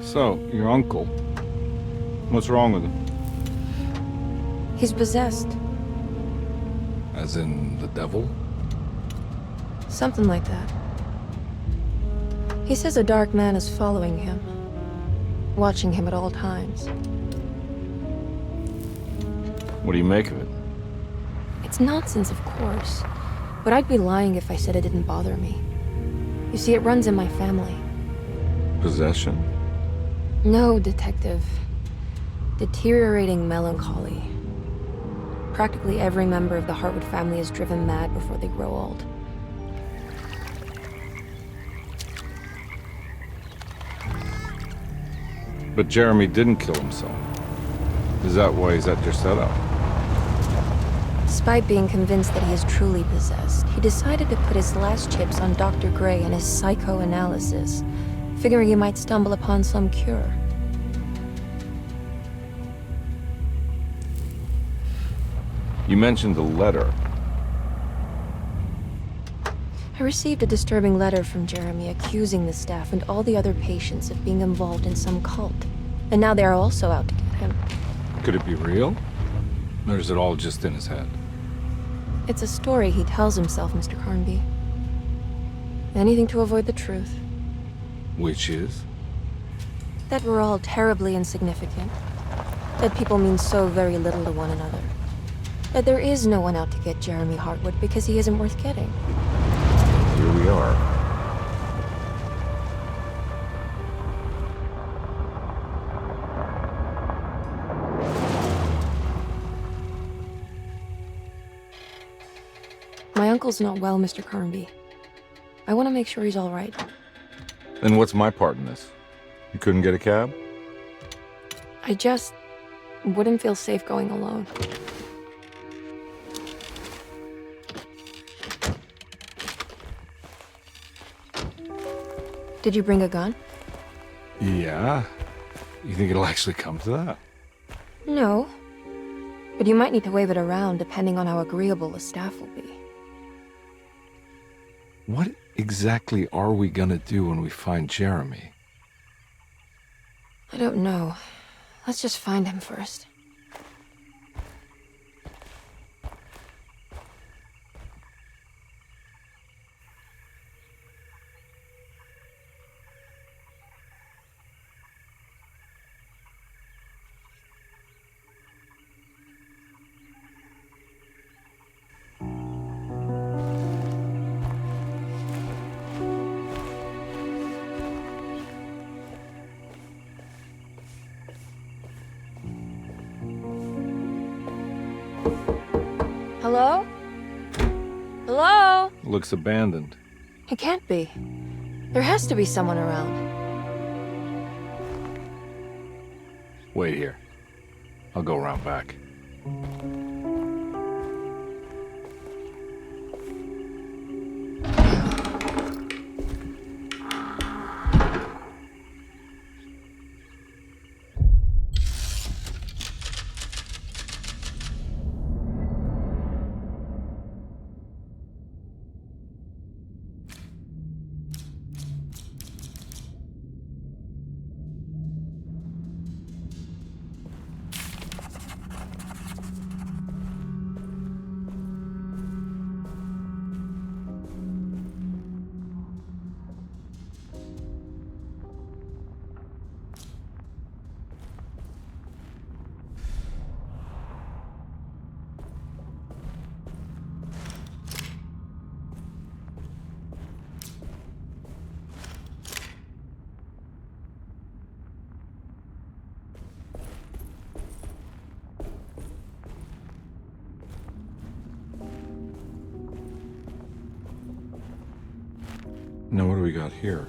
So, your uncle, what's wrong with him? He's possessed. As in the devil? Something like that. He says a dark man is following him, watching him at all times. What do you make of it? It's nonsense, of course, but I'd be lying if I said it didn't bother me. You see, it runs in my family. Possession? No, detective. Deteriorating melancholy. Practically every member of the Hartwood family is driven mad before they grow old. But Jeremy didn't kill himself. Is that why he's at Derceto? Despite being convinced that he is truly possessed, he decided to put his last chips on Dr. Gray and his psychoanalysis, figuring he might stumble upon some cure. You mentioned a letter. I received a disturbing letter from Jeremy accusing the staff and all the other patients of being involved in some cult. And now they are also out to get him. Could it be real? Or is it all just in his head? It's a story he tells himself, Mr. Carnby. Anything to avoid the truth. Which is? That we're all terribly insignificant. That people mean so very little to one another. That there is no one out to get Jeremy Hartwood because he isn't worth getting. Here we are. My uncle's not well, Mr. Carnby. I want to make sure he's all right. Then what's my part in this? You couldn't get a cab? I just wouldn't feel safe going alone. Did you bring a gun? Yeah. You think it'll actually come to that? No. But you might need to wave it around depending on how agreeable the staff will be. What exactly are we gonna do when we find Jeremy? I don't know. Let's just find him first. Hello? Hello? Looks abandoned. It can't be. There has to be someone around. Wait here. I'll go around back. Now what do we got here?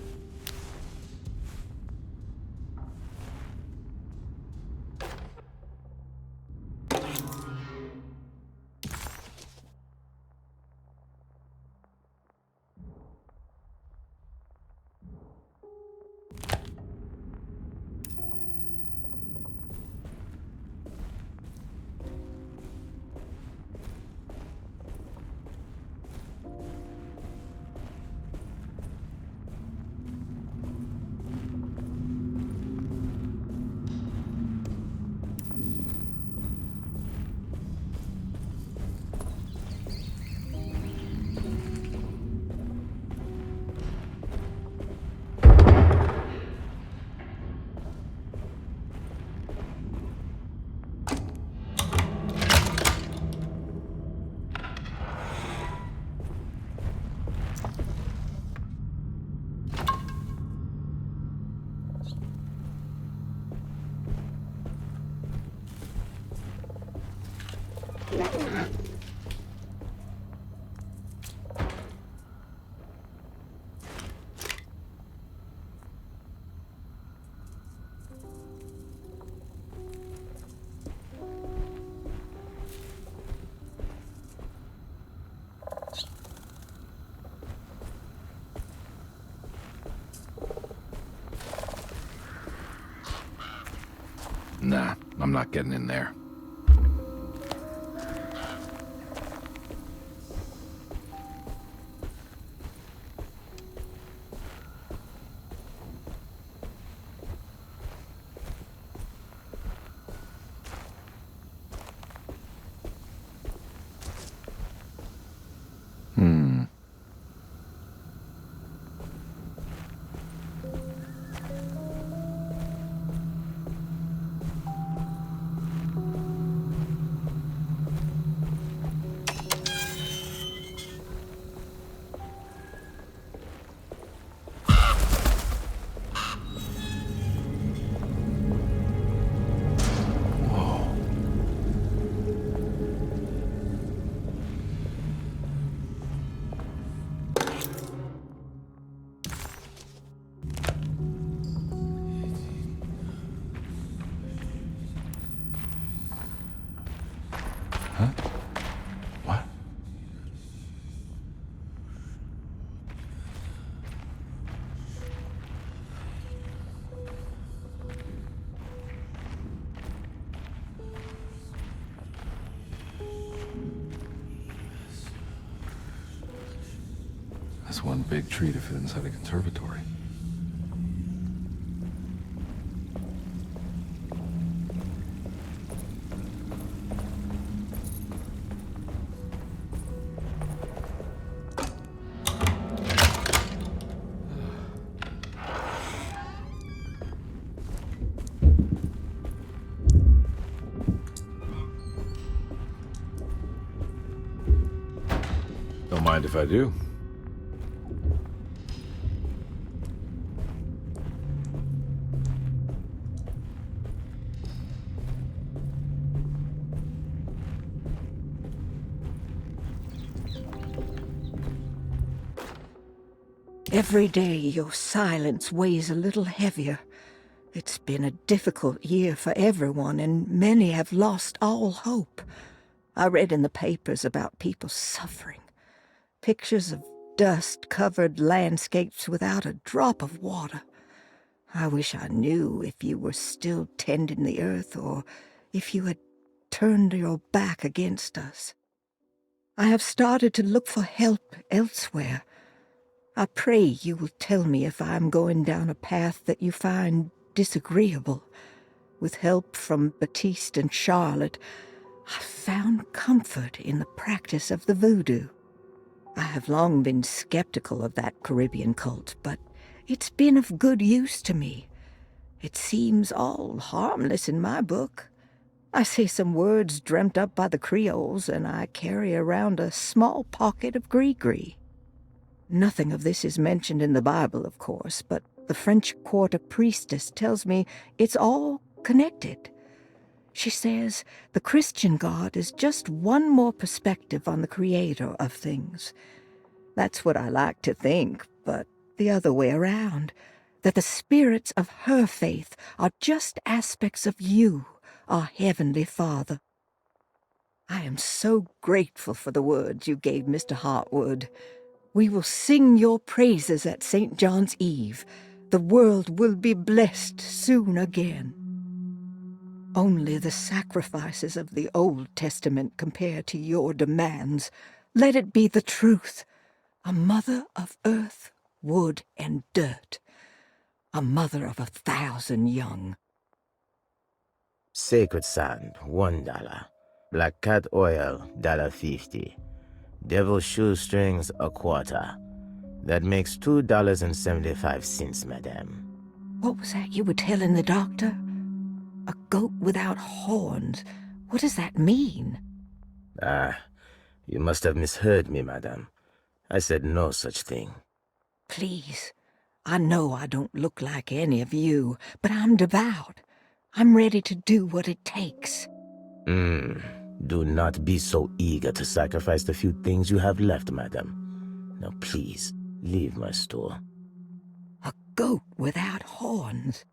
Nah, I'm not getting in there. Huh? What? That's one big tree to fit inside a conservatory. Don't mind if I do. Every day your silence weighs a little heavier. It's been a difficult year for everyone, and many have lost all hope. I read in the papers about people suffering. Pictures of dust-covered landscapes without a drop of water. I wish I knew if you were still tending the earth or if you had turned your back against us. I have started to look for help elsewhere. I pray you will tell me if I am going down a path that you find disagreeable. With help from Baptiste and Charlotte, I found comfort in the practice of the voodoo. I have long been skeptical of that Caribbean cult, but it's been of good use to me. It seems all harmless in my book. I say some words dreamt up by the Creoles, and I carry around a small pocket of gree-gree. Nothing of this is mentioned in the Bible, of course, but the French quarter priestess tells me it's all connected. She says the Christian God is just one more perspective on the creator of things. That's what I like to think, but the other way around, that the spirits of her faith are just aspects of you, our Heavenly Father. I am so grateful for the words you gave Mr. Hartwood. We will sing your praises at St. John's Eve. The world will be blessed soon again. Only the sacrifices of the Old Testament compare to your demands. Let it be the truth. A mother of earth, wood, and dirt. A mother of 1,000 young. Sacred sand, $1. Black cat oil, $1.50. Devil shoestrings, a quarter. That makes $2.75, madame. What was that you were telling the doctor? A goat without horns. What does that mean? Ah, you must have misheard me, madame. I said no such thing. Please, I know I don't look like any of you, but I'm devout. I'm ready to do what it takes. Do not be so eager to sacrifice the few things you have left, madame. Now please, leave my store. A goat without horns.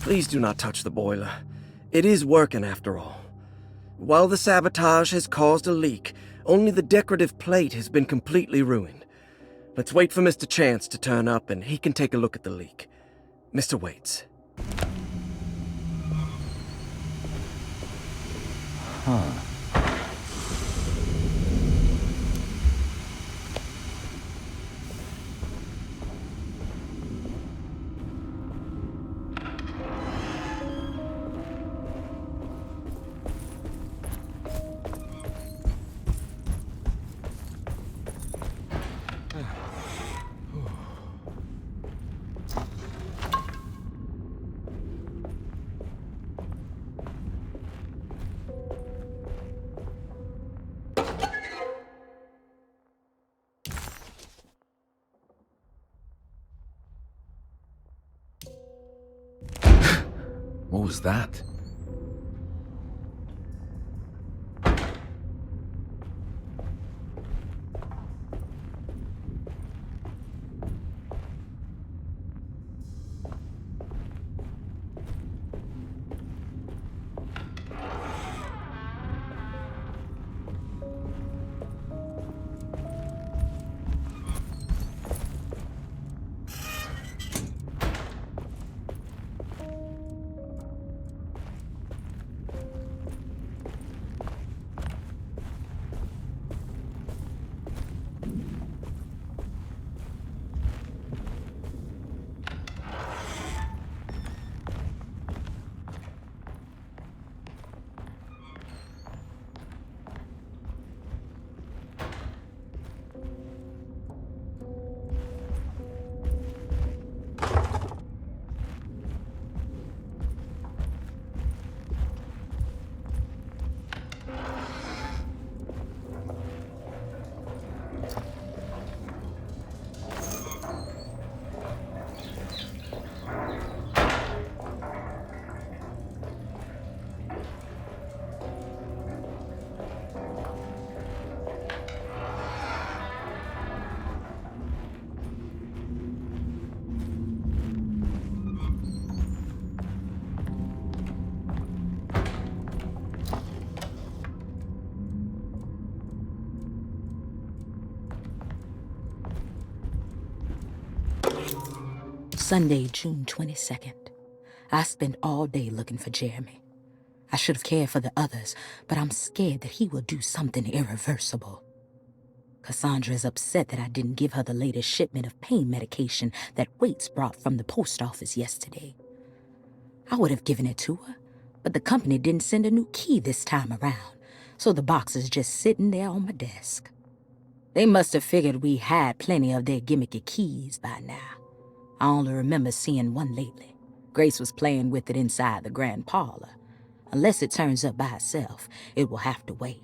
Please do not touch the boiler. It is working after all. While the sabotage has caused a leak, only the decorative plate has been completely ruined. Let's wait for Mr. Chance to turn up and he can take a look at the leak. Mr. Waits. What was that? Sunday, June 22nd. I spent all day looking for Jeremy. I should have cared for the others, but I'm scared that he will do something irreversible. Cassandra is upset that I didn't give her the latest shipment of pain medication that Waits brought from the post office yesterday. I would have given it to her, but the company didn't send a new key this time around, so the box is just sitting there on my desk. They must have figured we had plenty of their gimmicky keys by now. I only remember seeing one lately. Grace was playing with it inside the grand parlor. Unless it turns up by itself, it will have to wait.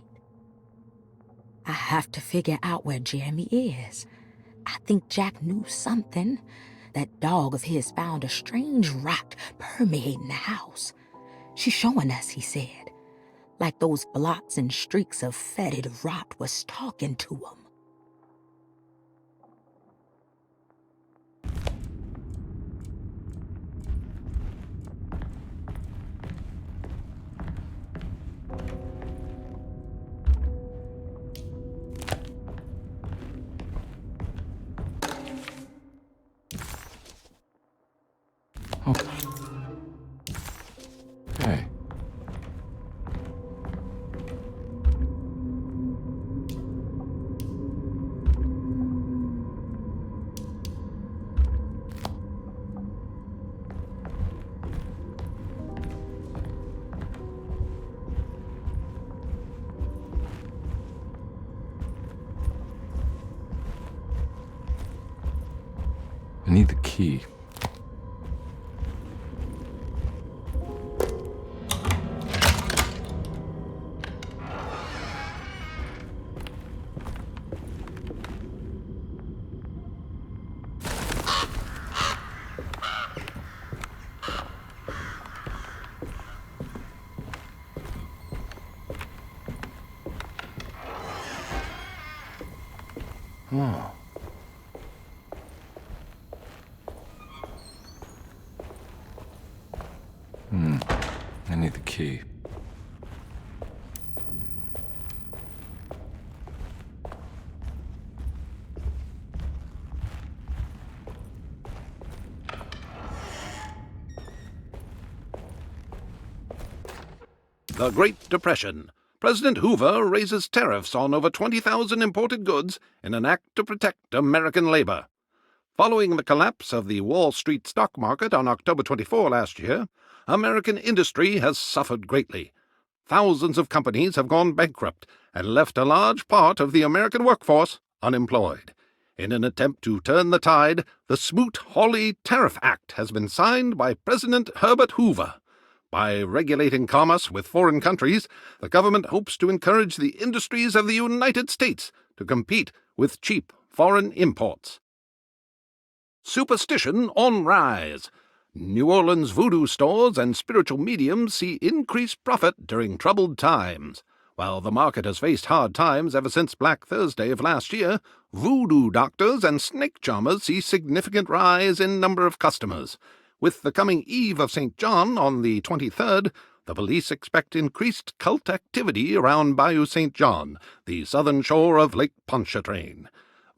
I have to figure out where Jeremy is. I think Jack knew something. That dog of his found a strange rot permeating the house. She's showing us, he said. Like those blots and streaks of fetid rot was talking to him. Okay. I need the key. Oh. I need the key. The Great Depression. President Hoover raises tariffs on over 20,000 imported goods in an act to protect American labor. Following the collapse of the Wall Street stock market on October 24 last year, American industry has suffered greatly. Thousands of companies have gone bankrupt and left a large part of the American workforce unemployed. In an attempt to turn the tide, the Smoot-Hawley Tariff Act has been signed by President Herbert Hoover. By regulating commerce with foreign countries, the government hopes to encourage the industries of the United States to compete with cheap foreign imports. Superstition on rise. New Orleans voodoo stores and spiritual mediums see increased profit during troubled times. While the market has faced hard times ever since Black Thursday of last year, voodoo doctors and snake charmers see significant rise in number of customers. With the coming Eve of St. John on the 23rd, the police expect increased cult activity around Bayou St. John, the southern shore of Lake Pontchartrain.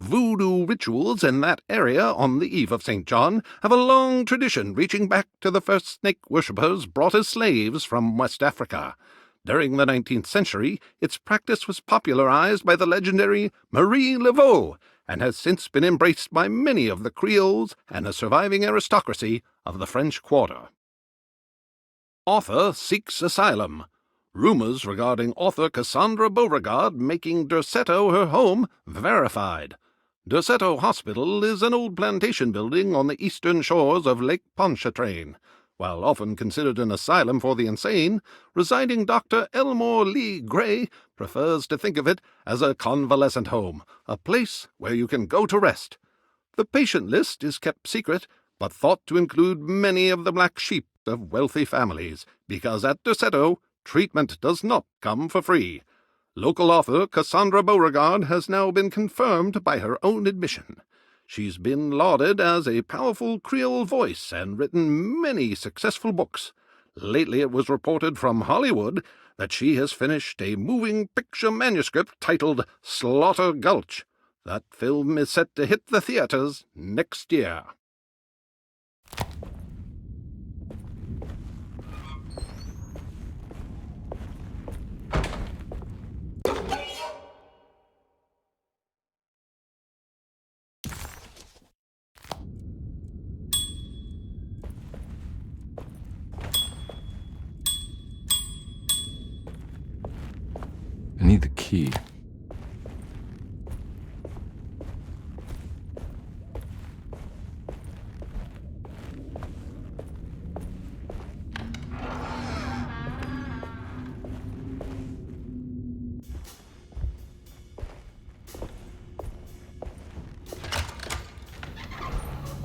Voodoo rituals in that area on the Eve of St. John have a long tradition reaching back to the first snake worshippers brought as slaves from West Africa. During the 19th century, its practice was popularized by the legendary Marie Laveau, and has since been embraced by many of the Creoles and the surviving aristocracy of the French Quarter. Author seeks asylum. Rumors regarding author Cassandra Beauregard making Derceto her home verified. Derceto Hospital is an old plantation building on the eastern shores of Lake Pontchartrain. While often considered an asylum for the insane, residing Dr. Elmore Lee Gray prefers to think of it as a convalescent home, a place where you can go to rest. The patient list is kept secret, but thought to include many of the black sheep of wealthy families, because at Derceto, treatment does not come for free. Local author Cassandra Beauregard has now been confirmed by her own admission. She's been lauded as a powerful Creole voice and written many successful books. Lately it was reported from Hollywood that she has finished a moving picture manuscript titled Slaughter Gulch. That film is set to hit the theaters next year. need the key.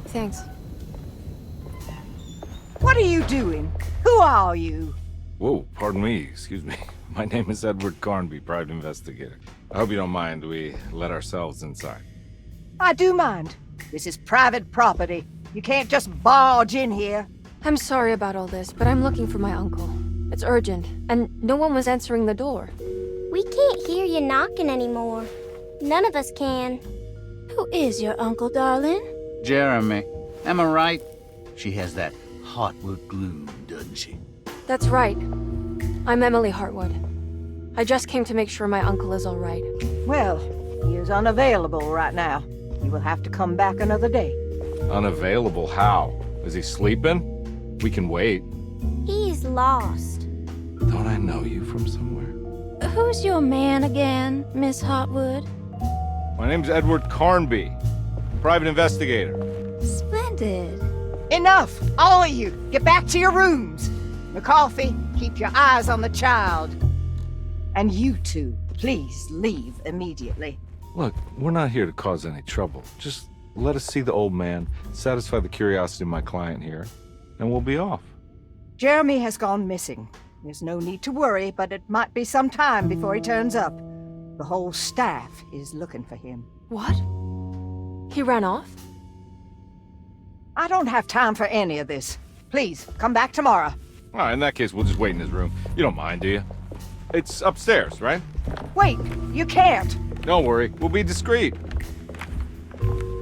Thanks. What are you doing? Who are you? Whoa, pardon me, excuse me. My name is Edward Carnby, private investigator. I hope you don't mind we let ourselves inside. I do mind. This is private property. You can't just barge in here. I'm sorry about all this, but I'm looking for my uncle. It's urgent, and no one was answering the door. We can't hear you knocking anymore. None of us can. Who is your uncle, darling? Jeremy. Am I right? She has that Hartwood glue, doesn't she? That's right. I'm Emily Hartwood. I just came to make sure my uncle is all right. Well, he is unavailable right now. You will have to come back another day. Unavailable how? Is he sleeping? We can wait. He's lost. Don't I know you from somewhere? Who's your man again, Miss Hartwood? My name's Edward Carnby, private investigator. Splendid. Enough! All of you! Get back to your rooms! McCarthy, keep your eyes on the child. And you two, please leave immediately. Look, we're not here to cause any trouble. Just let us see the old man, satisfy the curiosity of my client here, and we'll be off. Jeremy has gone missing. There's no need to worry, but it might be some time before he turns up. The whole staff is looking for him. What? He ran off? I don't have time for any of this. Please, come back tomorrow. All right, in that case, we'll just wait in his room. You don't mind, do you? It's upstairs, right? Wait, you can't. Don't worry, we'll be discreet.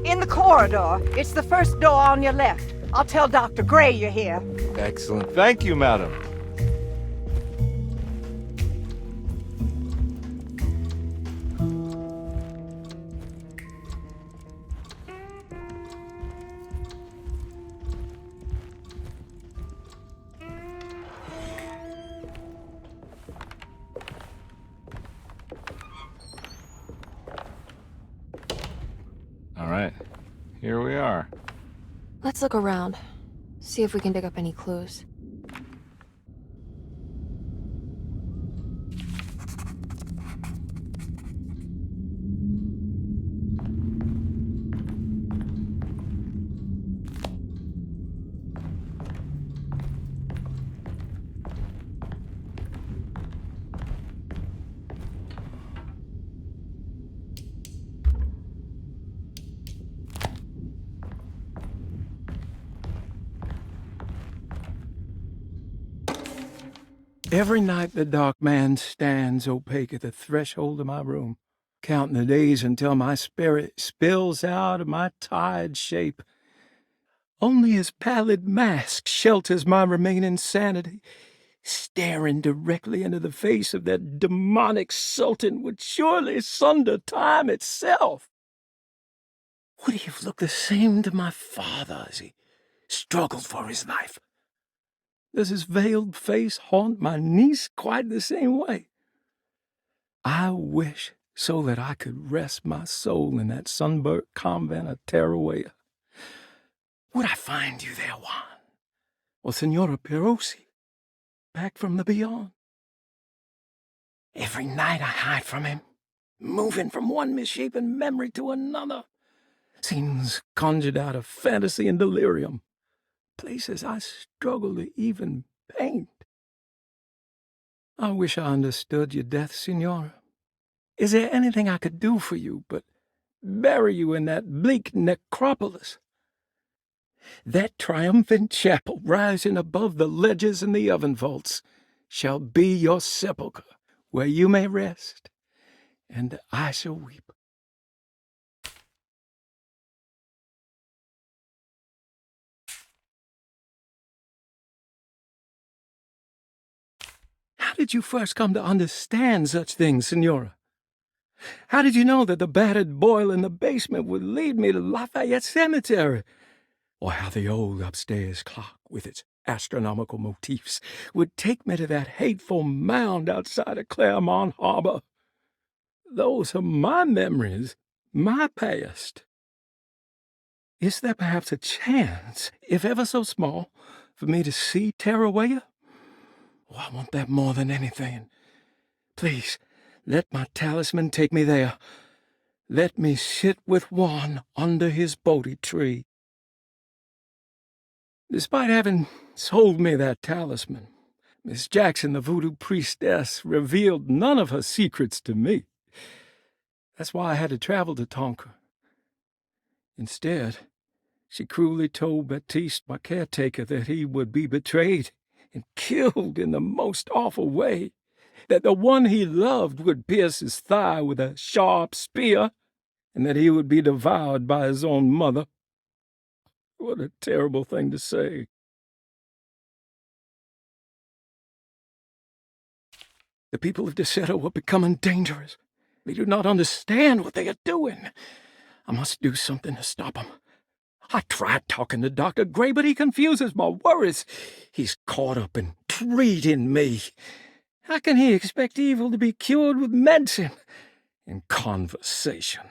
In the corridor. It's the first door on your left. I'll tell Dr. Gray you're here. Excellent. Thank you, madam. All right, here we are. Let's look around. See if we can dig up any clues. Every night the dark man stands opaque at the threshold of my room, counting the days until my spirit spills out of my tired shape. Only his pallid mask shelters my remaining sanity. Staring directly into the face of that demonic sultan would surely sunder time itself. Would he have looked the same to my father as he struggled for his life? Does his veiled face haunt my niece quite the same way? I wish so that I could rest my soul in that sunburnt convent of Teruel. Would I find you there, Juan? Or Senora Pirosi, back from the beyond? Every night I hide from him, moving from one misshapen memory to another. Scenes conjured out of fantasy and delirium. Places I struggle to even paint. I wish I understood your death, Signora. Is there anything I could do for you but bury you in that bleak necropolis? That triumphant chapel rising above the ledges and the oven vaults shall be your sepulchre, where you may rest, and I shall weep. How did you first come to understand such things, Signora? How did you know that the battered boiler in the basement would lead me to Lafayette Cemetery? Or how the old upstairs clock, with its astronomical motifs, would take me to that hateful mound outside of Claremont Harbor? Those are my memories, my past. Is there perhaps a chance, if ever so small, for me to see Tarawaya? Oh, I want that more than anything. Please, let my talisman take me there. Let me sit with Juan under his Bodhi tree. Despite having sold me that talisman, Miss Jackson, the voodoo priestess, revealed none of her secrets to me. That's why I had to travel to Tonka. Instead, she cruelly told Baptiste, my caretaker, that he would be betrayed and killed in the most awful way, that the one he loved would pierce his thigh with a sharp spear, and that he would be devoured by his own mother. What a terrible thing to say. The people of Derceto are becoming dangerous. They do not understand what they are doing. I must do something to stop them. I tried talking to Dr. Gray, but he confuses my worries. He's caught up in treating me. How can he expect evil to be cured with medicine and conversation?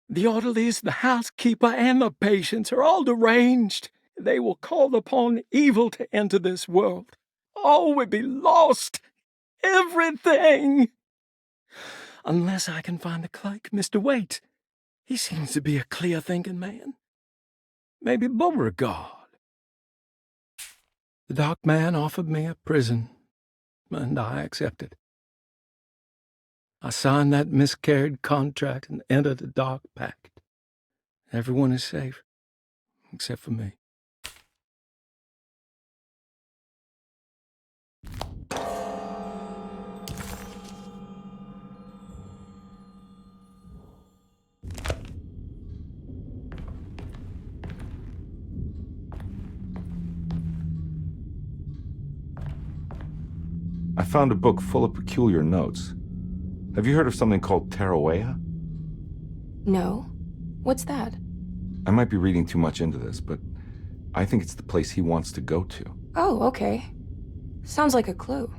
The orderlies, the housekeeper, and the patients are all deranged. They will call upon evil to enter this world. All will be lost. Everything. Unless I can find the clerk, Mr. Waite. He seems to be a clear-thinking man. Maybe Beauregard. The dark man offered me a prison, and I accepted. I signed that miscarried contract and entered the dark pact. Everyone is safe, except for me. I found a book full of peculiar notes. Have you heard of something called Tarawaya? No. What's that? I might be reading too much into this, but I think it's the place he wants to go to. Oh, okay. Sounds like a clue.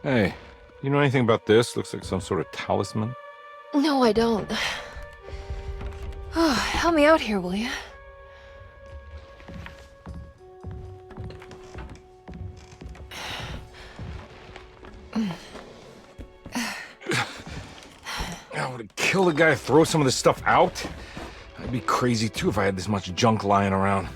Hey, you know anything about this? Looks like some sort of talisman. No, I don't. Oh, help me out here, will you? I would kill the guy, throw some of this stuff out. I'd be crazy too if I had this much junk lying around.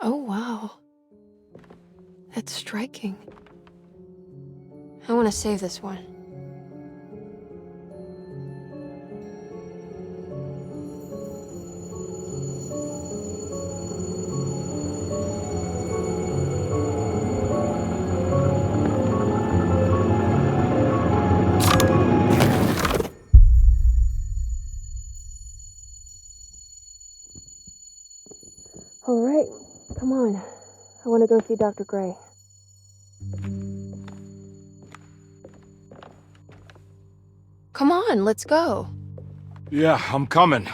Oh, wow. That's striking. I want to save this one. All right, come on. I want to go see Dr. Gray. Come on, let's go. Yeah, I'm coming.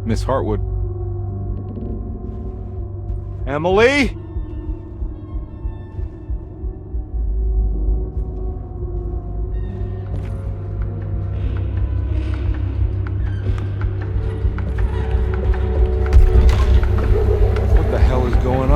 Miss Hartwood. Emily? What the hell is going on?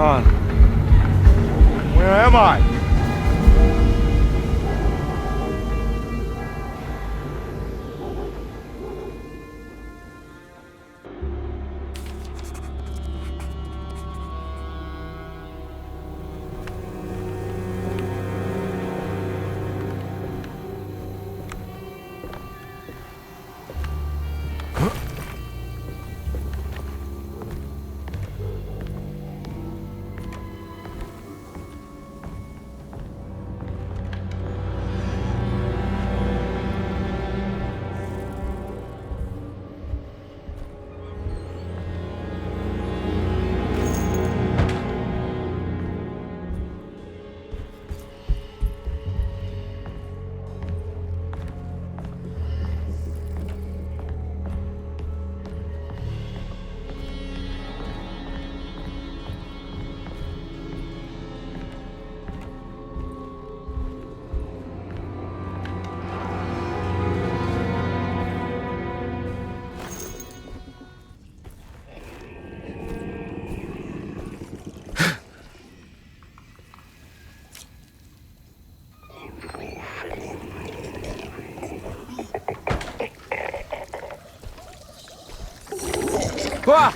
I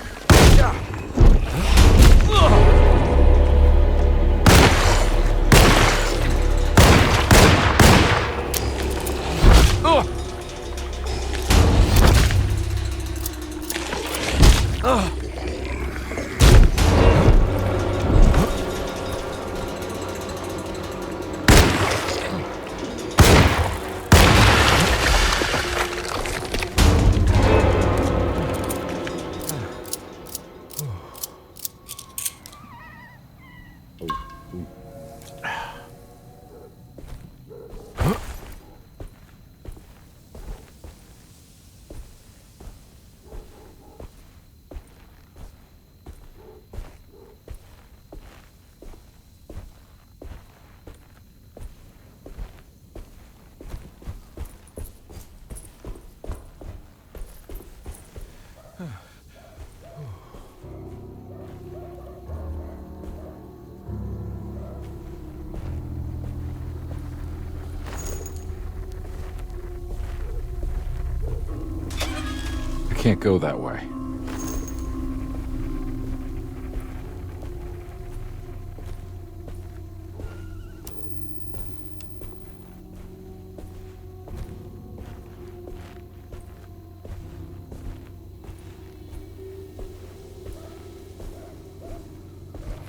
can't go that way.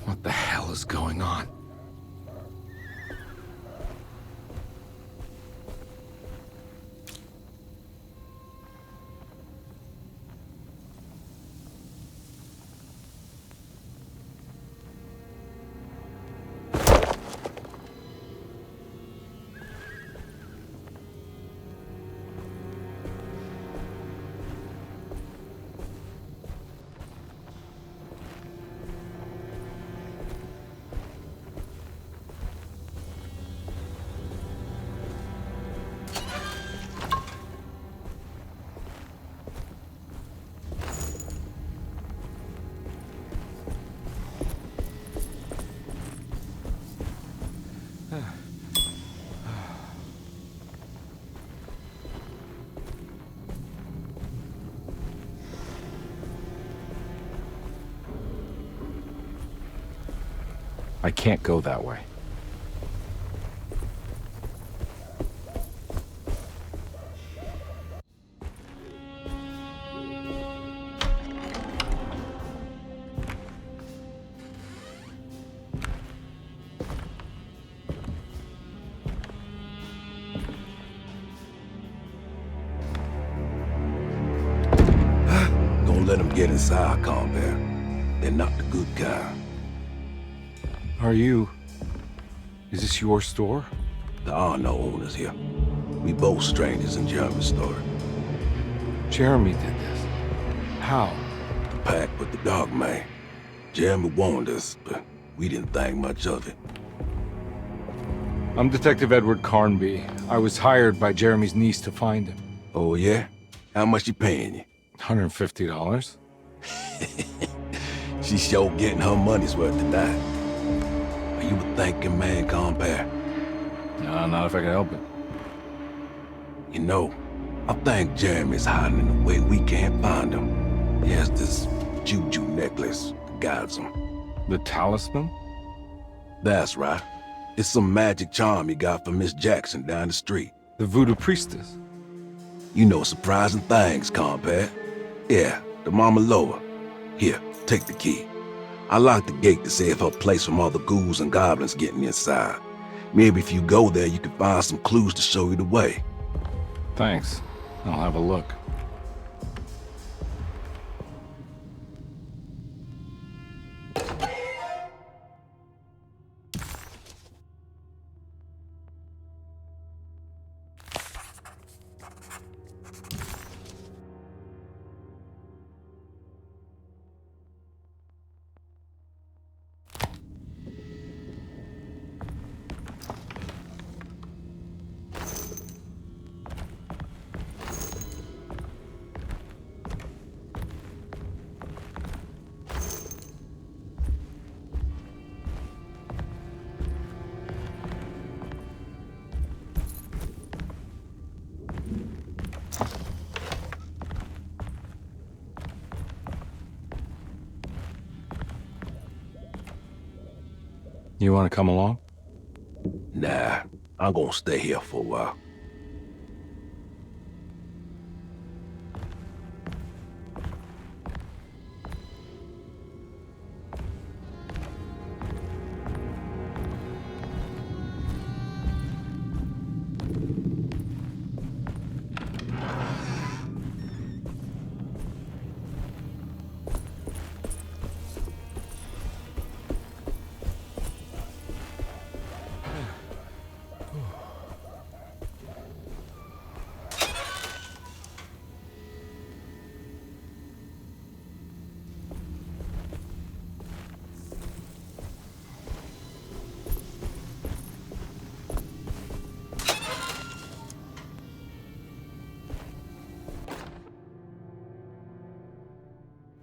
What the hell is going on? I can't go that way. Don't let them get inside, combat. They're not the good kind. Are you... Is this your store? There are no owners here. We both strangers in Jeremy's story. Jeremy did this. How? The pact with the dog man. Jeremy warned us, but we didn't think much of it. I'm Detective Edward Carnby. I was hired by Jeremy's niece to find him. Oh, yeah? How much she paying you? $150. She's sure getting her money's worth tonight. Are you a thinking man, compare? No, not if I can help it. You know, I think Jeremy's hiding in a way we can't find him. He has this juju necklace that guides him. The talisman? That's right. It's some magic charm he got from Miss Jackson down the street. The voodoo priestess? You know surprising things, compare. Yeah, the Mama Loa. Here, take the key. I locked the gate to save her place from all the ghouls and goblins getting inside. Maybe if you go there, you can find some clues to show you the way. Thanks. I'll have a look. You want to come along? Nah, I'm gonna stay here for a while.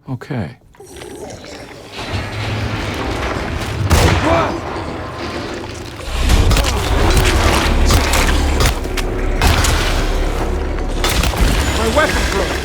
Okay. My weapon broke!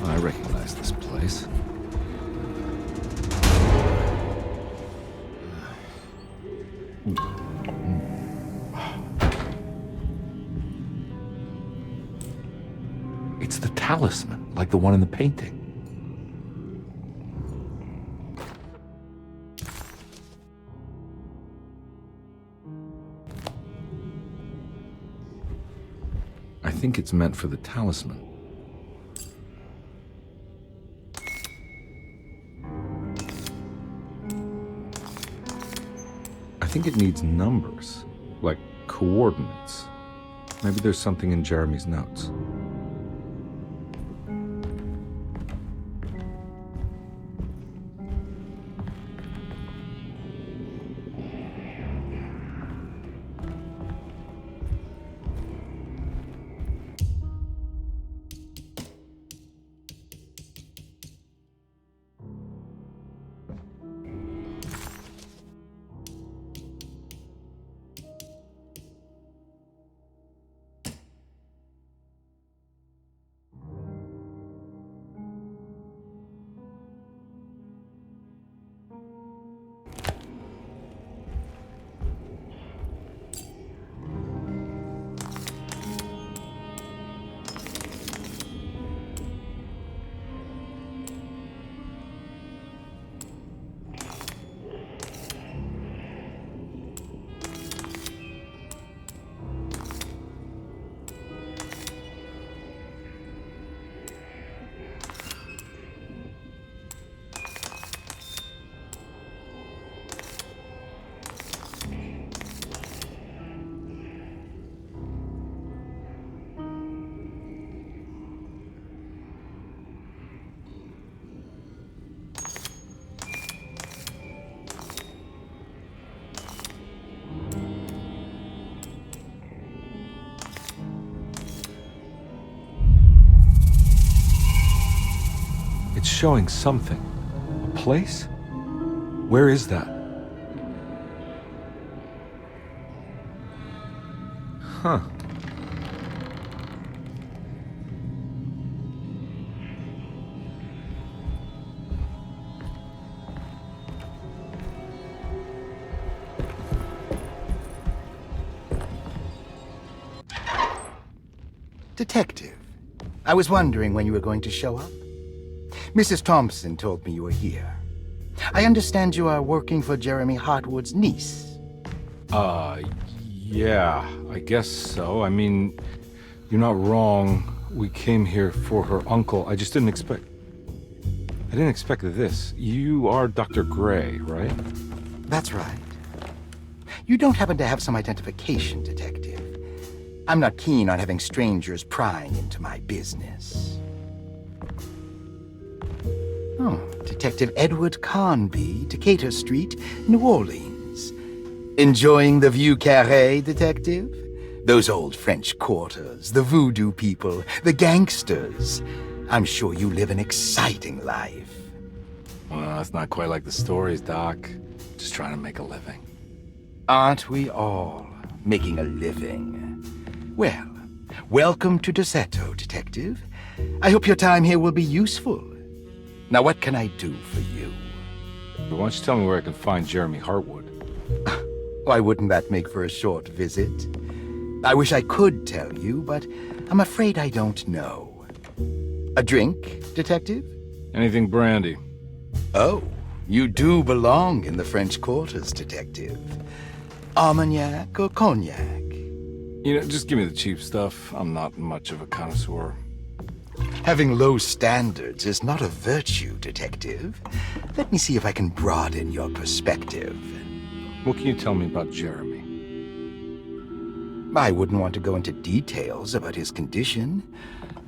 I recognize this place. It's the talisman, like the one in the painting. I think it's meant for the talisman. I think it needs numbers, like coordinates. Maybe there's something in Jeremy's notes. showing something. A place? Where is that? Huh. Detective, I was wondering when you were going to show up. Mrs. Thompson told me you were here. I understand you are working for Jeremy Hartwood's niece. Yeah, I guess so. I mean, you're not wrong. We came here for her uncle. I just didn't expect... I didn't expect this. You are Dr. Gray, right? That's right. You don't happen to have some identification, Detective. I'm not keen on having strangers prying into my business. Oh, Detective Edward Carnby, Decatur Street, New Orleans. Enjoying the Vieux Carré, Detective? Those old French quarters, the voodoo people, the gangsters. I'm sure you live an exciting life. Well, it's not quite like the stories, Doc. Just trying to make a living. Aren't we all making a living? Well, welcome to Derceto, Detective. I hope your time here will be useful. Now, what can I do for you? Why don't you tell me where I can find Jeremy Hartwood? Why wouldn't that make for a short visit? I wish I could tell you, but I'm afraid I don't know. A drink, Detective? Anything brandy. Oh, you do belong in the French quarters, Detective. Armagnac or cognac? You know, just give me the cheap stuff. I'm not much of a connoisseur. Having low standards is not a virtue, Detective. Let me see if I can broaden your perspective. What can you tell me about Jeremy? I wouldn't want to go into details about his condition.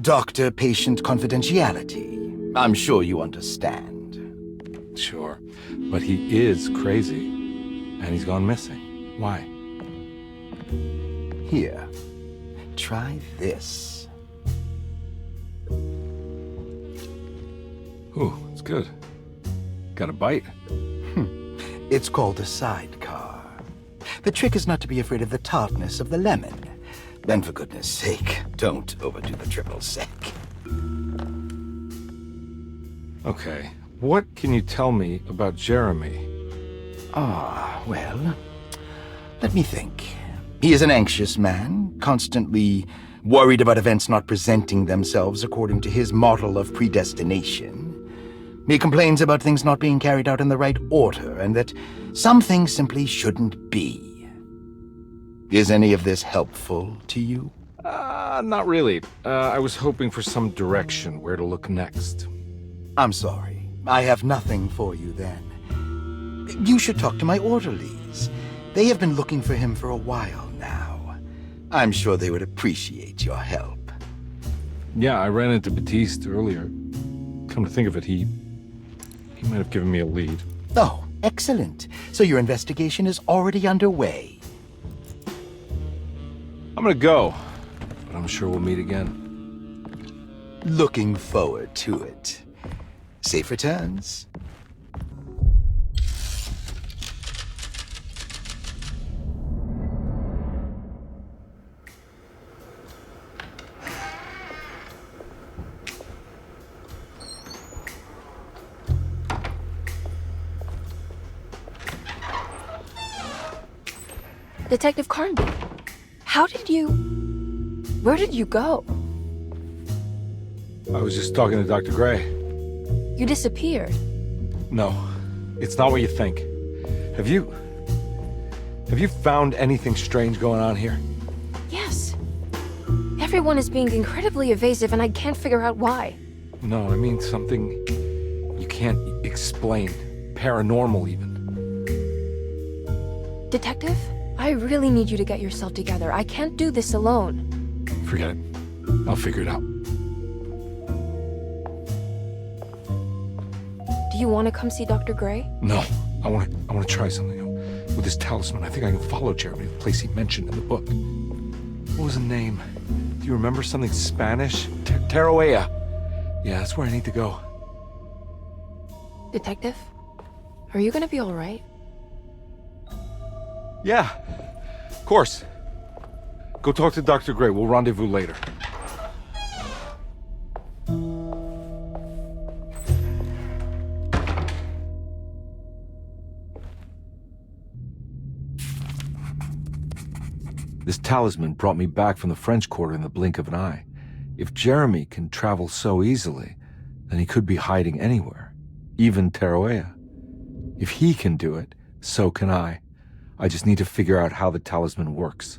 Doctor-patient confidentiality. I'm sure you understand. Sure, but he is crazy, and he's gone missing. Why? Here, try this. Ooh, it's good. Got a bite? It's called a sidecar. The trick is not to be afraid of the tartness of the lemon. Then, for goodness sake, don't overdo the triple sec. Okay, what can you tell me about Jeremy? Well, let me think. He is an anxious man, constantly worried about events not presenting themselves according to his model of predestination. He complains about things not being carried out in the right order, and that some things simply shouldn't be. Is any of this helpful to you? Not really. I was hoping for some direction where to look next. I'm sorry. I have nothing for you then. You should talk to my orderlies. They have been looking for him for a while now. I'm sure they would appreciate your help. Yeah, I ran into Batiste earlier. Come to think of it, he might have given me a lead. Oh, excellent. So your investigation is already underway. I'm gonna go, but I'm sure we'll meet again. Looking forward to it. Safe returns. Detective Carnby, where did you go? I was just talking to Dr. Gray. You disappeared. No, it's not what you think. Have you found anything strange going on here? Yes. Everyone is being incredibly evasive and I can't figure out why. No, I mean something you can't explain. Paranormal, even. Detective, I really need you to get yourself together. I can't do this alone. Forget it. I'll figure it out. Do you want to come see Dr. Gray? No, I want to try something. With this talisman, I think I can follow Jeremy to the place he mentioned in the book. What was the name? Do you remember something Spanish? Tarawea. Yeah, that's where I need to go. Detective? Are you gonna be alright? Yeah, of course. Go talk to Dr. Gray. We'll rendezvous later. This talisman brought me back from the French Quarter in the blink of an eye. If Jeremy can travel so easily, then he could be hiding anywhere, even Teruea. If he can do it, so can I. I just need to figure out how the talisman works.